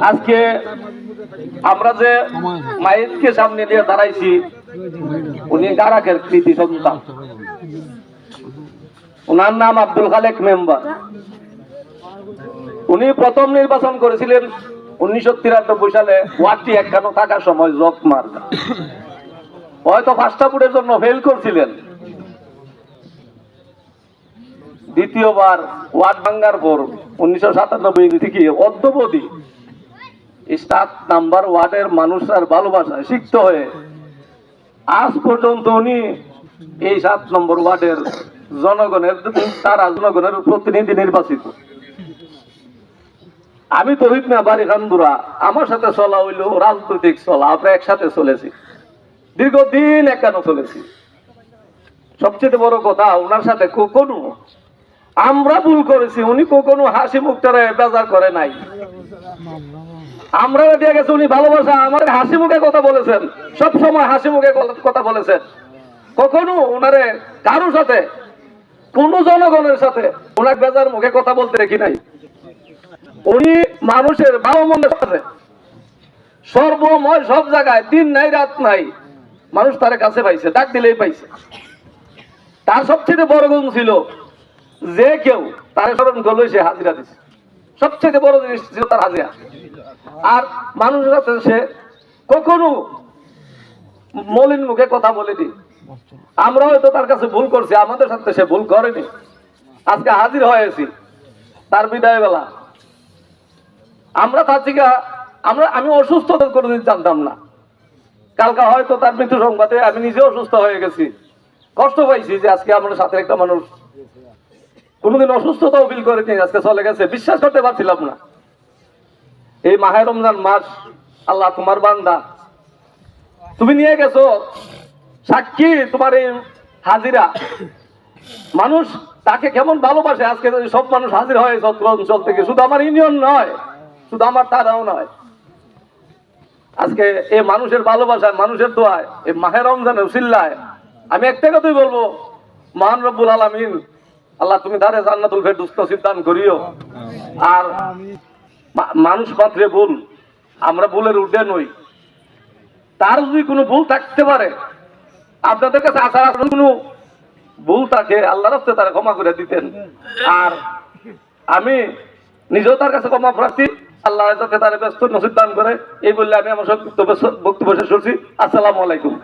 আজকে আমরা যে মাইককে সামনে দিয়ে দাঁড়াইছি, উনি গারাকের কৃতি সন্তান। ওনার নাম আব্দুল খালেক মেম্বার। উনি প্রথম নির্বাচন করেছিলেন 1993 সালে। ওয়ার্ডটি একখানো থাকার সময় জক মার্কা, হয়তো ফাস্টাফুডের জন্য ফেল করছিলেন। দ্বিতীয়বার ওয়ার্ড ভাঙ্গার পর 1997 থেকে অদ্যবধি 7 নাম্বার ওয়ার্ডের মানুষের ভালোবাসায় সিক্ত হয়ে আজ পর্যন্ত উনি এই 7 নম্বর ওয়ার্ডের জনগণের প্রতিনিধি নির্বাচিত। আমি তহিদ মিয়া বাড়ি খান্দুরা, আমার সাথে চলা হইল রাজনৈতিক চলা, আমরা একসাথে চলেছি, দীর্ঘদিন একানো চলেছি। সবচেয়ে বড় কথা, ওনার সাথে কখনো আমরা ভুল করেছি, উনি কখনো হাসি মুখটারে বেজার করে নাই। আমরা দিয়ে গেছে উনি ভালোবাসা, আমাদের হাসি মুখে কথা বলেছেন, সব সময় হাসি মুখে কথা বলেছেন। কখনো ওনারে কারোর সাথে, কোন জনগণের সাথে ওনার বেজার মুখে কথা বলতে দেখি নাই। উনি মানুষের ভালো মন্দের সাথে সর্বময়, সব জায়গায়, দিন নাই রাত নাই, মানুষ তার কাছে পাইছে, ডাক দিলেই পাইছে। তার সবচেয়ে বড় গুণ ছিল যে কেউ তার স্মরণ করলে সে হাজিরা দিচ্ছে। সবচেয়ে বড় জিনিস ছিল তার হাজিরা। আর মানুষের সাথে সে কখনো মলিন মুখে কথা বলেনি। আমরা হয়তো তার কাছে ভুল করছি, আমাদের সাথে সে ভুল করেনি। আজকে হাজির হয়েছি তার বিদায় বেলা। আমরা তার থেকে আমি অসুস্থ কোনোদিন জানতাম না। কালকে হয়তো তার মৃত্যু সংবাদে আমি নিজে অসুস্থ হয়ে গেছি, কষ্ট পাইছি যে আজকে আমার সাথে একটা মানুষ কোনোদিন অসুস্থতাও ফিল করেনি, আজকে চলে গেছে। বিশ্বাস করতে পারছিলাম না। এই মাহে রমজান মাস, আল্লাহ তোমার বান্দা, তুমি নিয়ে গেছো সাক্ষী তোমার এই হাজিরা। মানুষ তাকে কেমন ভালোবাসে, আজকে সব মানুষ হাজির হয় সত্র অঞ্চল থেকে, শুধু আমার ইউনিয়ন নয়, শুধু আমার তারাও নয়। আজকে এই মানুষের ভালোবাসায়, মানুষের দোয়ায়, এই মাহে রমজানের উসিল্লায় আমি একটা কথাই বলবো, মহান রব্বুল আলামিন আল্লাহ তুমি দারে জান্নাতুল ফেরদৌস নসিব দান করিও। আর মানুষ মাত্রে ভুল, আমরা ভুলের ঊর্ধ্বে নই। তার যদি কোনো ভুল থাকতে পারে, আপনাদের কাছে আসার কোনো ভুল থাকে, আল্লাহর রাস্তায় তারা ক্ষমা করে দিতেন। আর আমি নিজেও তার কাছে ক্ষমা প্রার্থী, আল্লাহ যাতে তারা ব্যস্ত নসিব দান করে। এই বললে আমি আমার বক্তব্য শেষ করছি। আসসালামু আলাইকুম।